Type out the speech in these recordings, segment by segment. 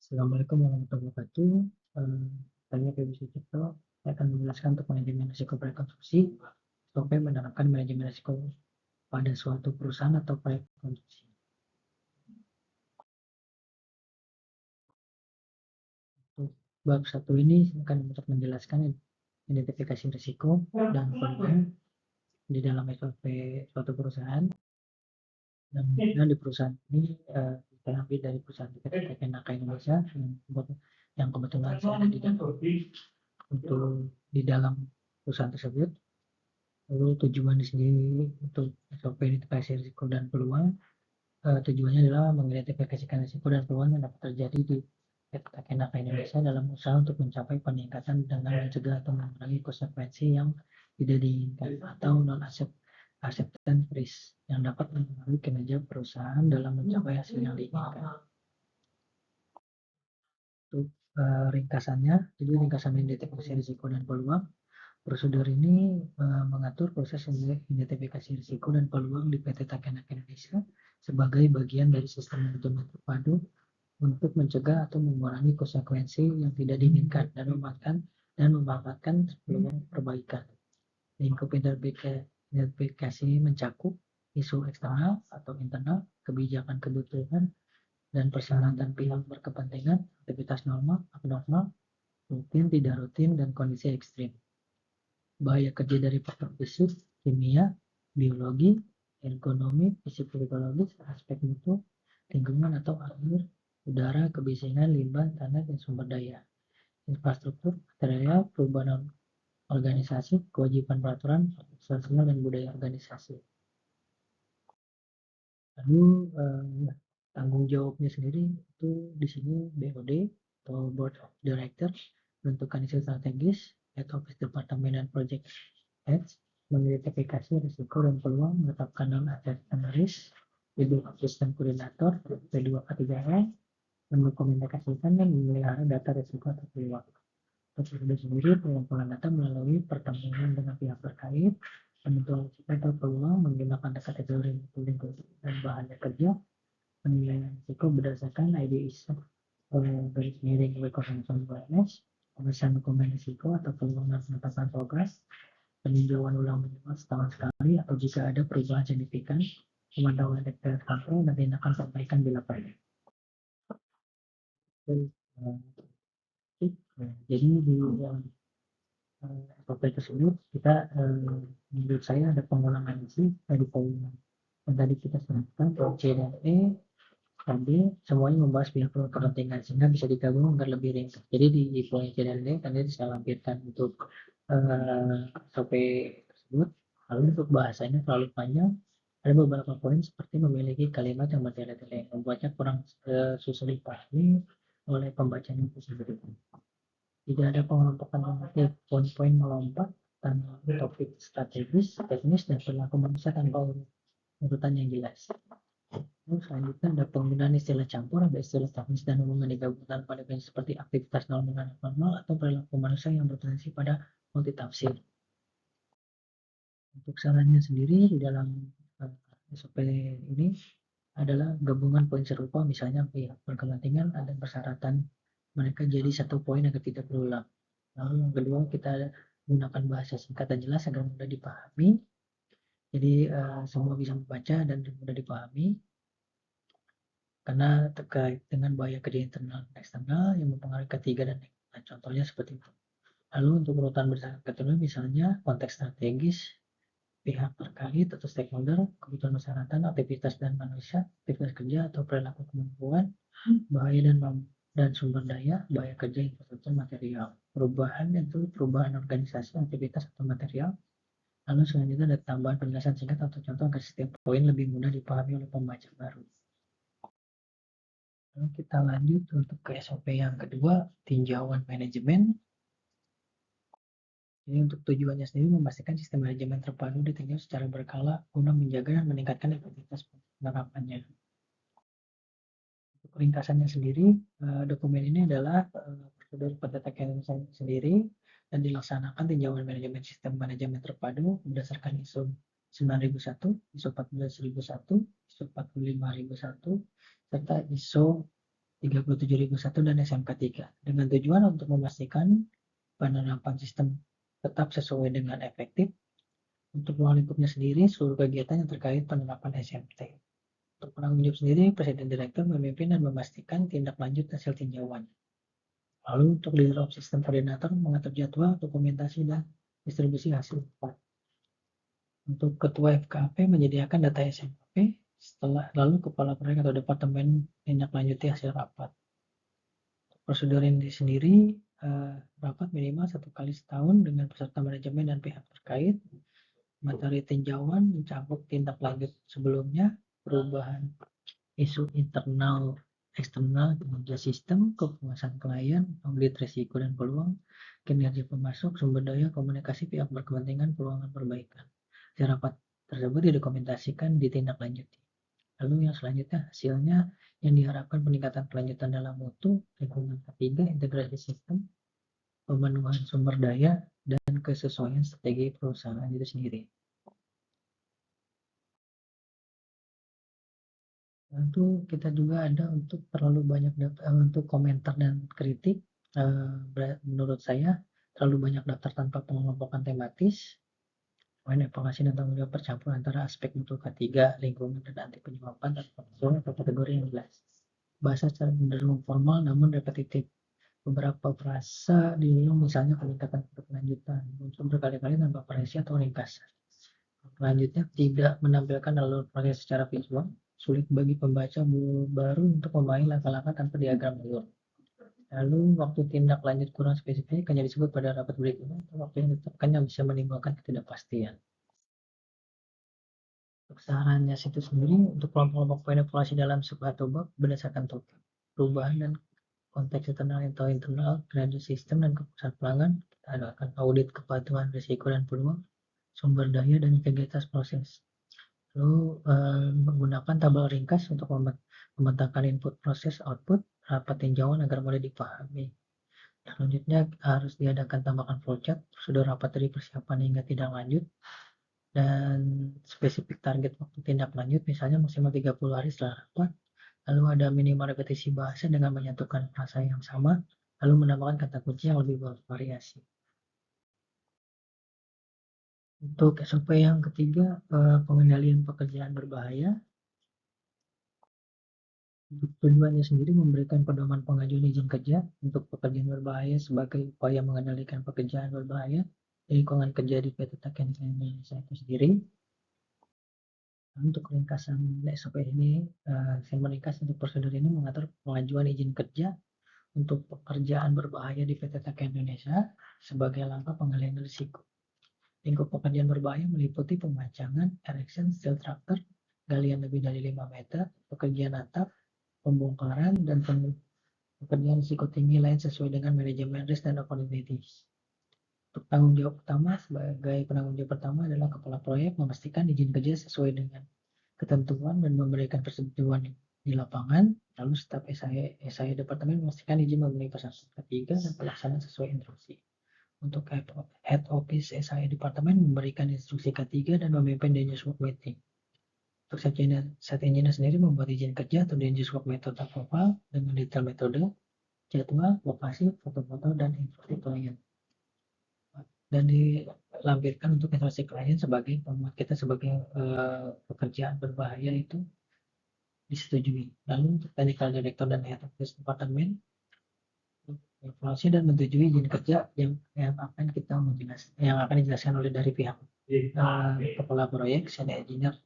Assalamualaikum warahmatullahi wabarakatuh. Saya Feby Sucipto. Saya akan menjelaskan untuk manajemen risiko rekonstruksi supaya menerapkan manajemen risiko pada suatu perusahaan atau proyek konstruksi. Untuk bab 1 ini akan untuk menjelaskan identifikasi risiko dan peluang di dalam SOP suatu perusahaan. Dan di perusahaan ini kita ambil dari perusahaan PT Naka Indonesia yang kebetulan saya ada untuk di dalam perusahaan tersebut. Lalu tujuan di sini untuk SOP identifikasi risiko dan peluang, tujuannya adalah mengidentifikasikan risiko dan peluang yang dapat terjadi di PT Naka Indonesia dalam usaha untuk mencapai peningkatan dengan mencegah atau mengurangi konsekuensi yang tidak diinginkan atau non-acceptance risk yang dapat mempengaruhi kinerja perusahaan dalam mencapai hasil yang diinginkan. Untuk ringkasannya, jadi ringkasan identifikasi risiko dan peluang. Prosedur ini mengatur proses identifikasi risiko dan peluang di PT Takenak Indonesia sebagai bagian dari sistem manajemen terpadu untuk mencegah atau mengurangi konsekuensi yang tidak diinginkan dan memanfaatkan peluang perbaikan. Lingkup identifikasi mencakup isu eksternal atau internal, kebijakan kebutuhan dan persyaratan pihak berkepentingan, aktivitas normal, abnormal, rutin, tidak rutin, dan kondisi ekstrim. Bahaya kerja dari faktor fisik, kimia, biologi, ergonomi, psikologis, aspek mutu, lingkungan atau air, udara, kebisingan, limbah, tanah, dan sumber daya, infrastruktur, material, perubahan organisasi, kewajiban peraturan, sosial dan budaya organisasi. Lalu tanggung jawabnya sendiri itu di sini BOD atau Board of Directors, bentukan isu strategis, Head Office Department dan Project Heads, mengidentifikasi risiko dan peluang, menetapkan non-acceptance risk, dibentuk sistem koordinator, P2K3E, mendokumentasikan dan memelihara data risiko atau peluang. Prosedur sendiri pengumpulan data melalui pertemuan dengan pihak terkait, penentuan risiko atau peluang menggunakan kategori lingkungan dan bahannya kerja, penilaian risiko berdasarkan IDIS garis miring W012, pemeriksaan dokumen risiko atau peluang dan penetapan progres, peninjauan ulang minimal setahun sekali atau jika ada perubahan signifikan, pemantauan detail kontrol dan tindakan perbaikan bila perlu. Jadi di SOP tersebut kita menurut saya ada pengulangan isi dari poin yang tadi kita sebutkan, poin C dan E tadi semuanya membahas pihak kepentingan sehingga bisa digabung agar lebih ringkas. Jadi di poin C dan D tadi saya lampirkan untuk SOP tersebut. Lalu untuk bahasanya terlalu panjang, ada beberapa poin seperti memiliki kalimat yang bertele-tele yang membuatnya kurang susah dipahami oleh pembaca yang tersebut. Tidak ada pengelompokan poin-poin melompat tanpa topik strategis, teknis, dan perilaku manusia tanpa urutan yang jelas. Lalu selanjutnya ada penggunaan istilah campur, ada istilah teknis dan hubungan digabungkan pada definisi seperti aktivitas normal dan abnormal atau perilaku manusia yang berpotensi pada multitafsir. Untuk sarannya sendiri di dalam SOP ini adalah gabungan poin serupa, misalnya pihak berkepentingan ada persyaratan mereka jadi satu poin agar tidak berulang. Lalu yang kedua kita gunakan bahasa singkat dan jelas agar mudah dipahami. Jadi semua bisa membaca dan mudah dipahami. Karena terkait dengan bahaya kerja internal dan eksternal yang mempengaruhi ketiga dan contohnya seperti itu. Lalu untuk urutan berdasarkan misalnya konteks strategis, pihak terkait atau stakeholder, kebutuhan masyarakat, aktivitas dan manusia, aktivitas kerja atau perilaku kemampuan, bahaya dan sumber daya, bahaya kerja, infrastruktur, material, perubahan itu perubahan organisasi, aktivitas atau material. Lalu selanjutnya ada tambahan penjelasan singkat atau contoh agar setiap poin lebih mudah dipahami oleh pembaca baru. Lalu kita lanjut untuk ke SOP yang kedua, tinjauan manajemen. Jadi untuk tujuannya sendiri memastikan sistem manajemen terpadu ditinjau secara berkala guna menjaga dan meningkatkan efektivitas penerapannya. Untuk ringkasannya sendiri, dokumen ini adalah prosedur pendeteksian sendiri dan dilaksanakan tinjauan manajemen sistem manajemen terpadu berdasarkan ISO 9001, ISO 14001, ISO 45001, serta ISO 37001 dan SMK 3 dengan tujuan untuk memastikan penerapan sistem tetap sesuai dengan efektif. Untuk ruang lingkupnya sendiri, seluruh kegiatan yang terkait penerapan SMT. Untuk penanggung jawab sendiri, Presiden Direktur memimpin dan memastikan tindak lanjut hasil tinjauan. Lalu untuk leader of system koordinator mengatur jadwal, dokumentasi, dan distribusi hasil rapat. Untuk ketua FKP menyediakan data SMKP, lalu kepala proyek atau departemen tindak lanjuti hasil rapat. Prosedur ini sendiri rapat minimal 1 kali setahun dengan peserta manajemen dan pihak terkait. Materi tinjauan mencakup tindak lanjut sebelumnya, perubahan isu internal eksternal, kinerja sistem, kepuasan klien, audit risiko dan peluang, kinerja pemasok, sumber daya, komunikasi pihak berkepentingan, peluang perbaikan. Rapat tersebut didokumentasikan ditindaklanjuti. Lalu yang selanjutnya hasilnya yang diharapkan peningkatan kelanjutan dalam mutu, lingkungan ketiga, integrasi sistem, pemenuhan sumber daya, dan kesesuaian strategi perusahaan itu sendiri. Tentu kita juga ada untuk terlalu banyak untuk komentar dan kritik. Menurut saya terlalu banyak daftar tanpa pengelompokan tematis. Evaluasi dan tanggung jawab bercampur antara aspek mutu ketiga, lingkungan, dan anti penyuapan atau kategori yang jelas. Bahasa secara cenderung formal namun repetitif. Beberapa frasa diulang, misalnya peningkatan berkelanjutan, muncul berkali-kali tanpa variasi atau ringkasan. Selanjutnya, tidak menampilkan alur proses secara visual, sulit bagi pembaca baru untuk memahami langkah-langkah tanpa diagram alur. Lalu, waktu tindak lanjut kurang spesifik hanya disebut pada rapat berikutnya atau waktu yang ditetapkan yang bisa menimbulkan ketidakpastian. Untuk sarannya situ sendiri, untuk kelompok-kelompok poin evaluasi dalam sebuah atau bab berdasarkan topik, perubahan dan konteks internal atau internal, kinerja sistem dan keputusan pelanggan, kita adakan audit kepatuhan risiko dan peluang, sumber daya dan integritas proses. Lalu menggunakan tabel ringkas untuk memetakan input proses output rapat tinjauan agar mudah dipahami. Selanjutnya harus diadakan tambahkan flowchart prosedur rapat dari persiapan hingga tindak lanjut dan spesifik target waktu tindak lanjut, misalnya maksimal 30 hari setelah rapat. Lalu ada minimal repetisi bahasa dengan menyatukan frasa yang sama, lalu menambahkan kata kunci yang lebih bervariasi. Untuk SOP yang ketiga, pengendalian pekerjaan berbahaya. Untuk tujuannya sendiri memberikan pedoman pengajuan izin kerja untuk pekerjaan berbahaya sebagai upaya mengendalikan pekerjaan berbahaya di lingkungan kerja di PT Taken Indonesia itu sendiri. Untuk ringkasan SOP ini, saya meringkas untuk prosedur ini mengatur pengajuan izin kerja untuk pekerjaan berbahaya di PT Taken Indonesia sebagai langkah pengendalian risiko. Lingkup pekerjaan berbahaya meliputi pemacangan, erection, steel tractor, galian lebih dari 5 meter, pekerjaan atap, pembongkaran, dan pekerjaan risiko tinggi lain sesuai dengan manajemen risk dan opportunities. Untuk tanggung jawab utama, sebagai penanggung jawab pertama adalah kepala proyek memastikan izin kerja sesuai dengan ketentuan dan memberikan persetujuan di lapangan. Lalu staf SIA departemen memastikan izin memenuhi pasal ketiga dan pelaksanaan sesuai instruksi. Untuk head office SIA departemen memberikan instruksi ketiga dan memimpin dangerous work meeting. Untuk site engineer sendiri membuat izin kerja atau dangerous work method approval dengan detail metode, jadwal, lokasi, foto-foto, dan instruksi klien. Dan dilampirkan untuk instruksi klien sebagai pemuat kita sebagai pekerjaan berbahaya itu disetujui. Lalu untuk technical director dan head office departemen evaluasi dan menyetujui izin kerja yang akan dijelaskan oleh dari pihak kepala proyek, senior engineer.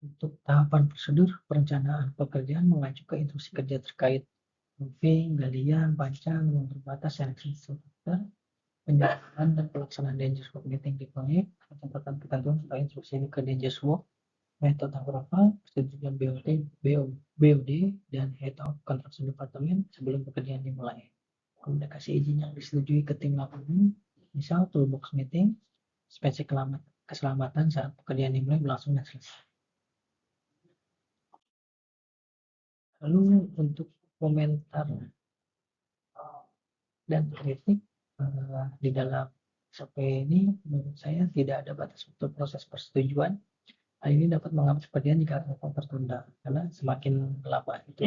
Untuk tahapan prosedur perencanaan pekerjaan mengacu ke instruksi kerja terkait moving, galian, pancang, ruang terbatas, seleksi struktur, penjagaan dan pelaksanaan dangerous work meeting di proyek, catatan ketentuan terkait instruksi ke dangerous work, metode approval, persetujuan BOD, dan head of construction department sebelum pekerjaan dimulai. Komunikasi izin yang disetujui ke tim lapangan, misal toolbox meeting, spesifik keselamatan saat pekerjaan dimulai, berlangsung dan selesai. Lalu untuk komentar dan kritik di dalam SOP ini, menurut saya tidak ada batas waktu proses persetujuan Hal ini dapat menghambat pekerjaan jika telepon tertunda, karena semakin lama itu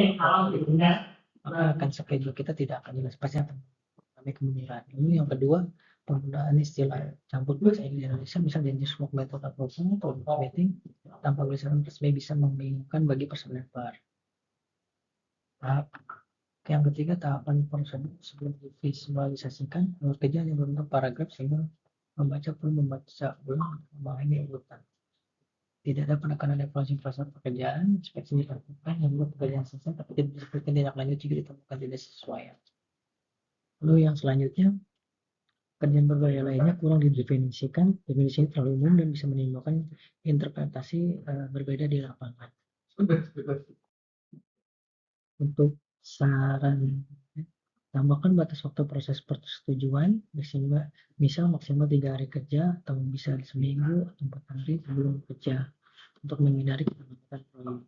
maka akan schedule kita tidak akan jelas, pasti akan mengalami kemunduran. Lalu yang kedua, penggunaan istilah campur bahasa Indonesia, misalnya jenis work method atau meeting tanpa tulisan resmi bisa membingungkan bagi personel baru. Tahap yang ketiga, tahapan prosedur sebelum divisualisasikan, kerja yang berbentuk paragraf sehingga membaca perlu membaca ulang memahami urutan. Tidak ada penekanan evaluasi proses pekerjaan, inspeksi dilakukan yang membuat pekerjaan selesai, tapi tidak disebutkan tindak lanjut jika ditemukan tidak sesuai. Lalu yang selanjutnya, pekerjaan berbahaya lainnya kurang didefinisikan, definisinya terlalu umum dan bisa menimbulkan interpretasi berbeda di lapangan. Untuk saran, tambahkan batas waktu proses persetujuan, misal maksimal 3 hari kerja atau bisa seminggu atau 4 hari sebelum kerja untuk menghindari keterlambatan proyek.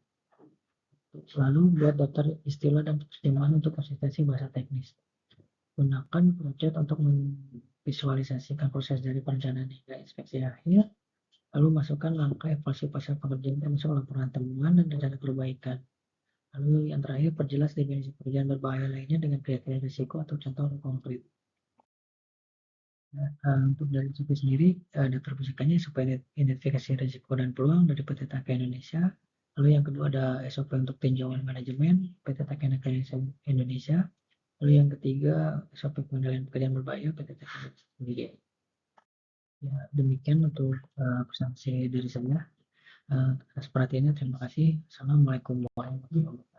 Lalu buat daftar istilah dan terjemahan untuk konsistensi bahasa teknis. Gunakan project untuk memvisualisasikan proses dari perencanaan hingga inspeksi akhir. Lalu masukkan langkah evaluasi pasca pekerjaan termasuk laporan temuan dan rencana perbaikan. Lalu yang terakhir, perjelas definisi pekerjaan berbahaya lainnya dengan kriteria risiko atau contoh konkret. Untuk dari itu sendiri, daftar pusakannya supaya identifikasi risiko dan peluang dari PT Taka Indonesia. Lalu yang kedua ada SOP untuk tinjauan manajemen PT Taka Indonesia. Lalu yang ketiga SOP pengendalian pekerjaan berbahaya PT Taka Indonesia. Ya, demikian untuk presentasi dari saya. Atas perhatiannya terima kasih. Assalamualaikum warahmatullahi wabarakatuh.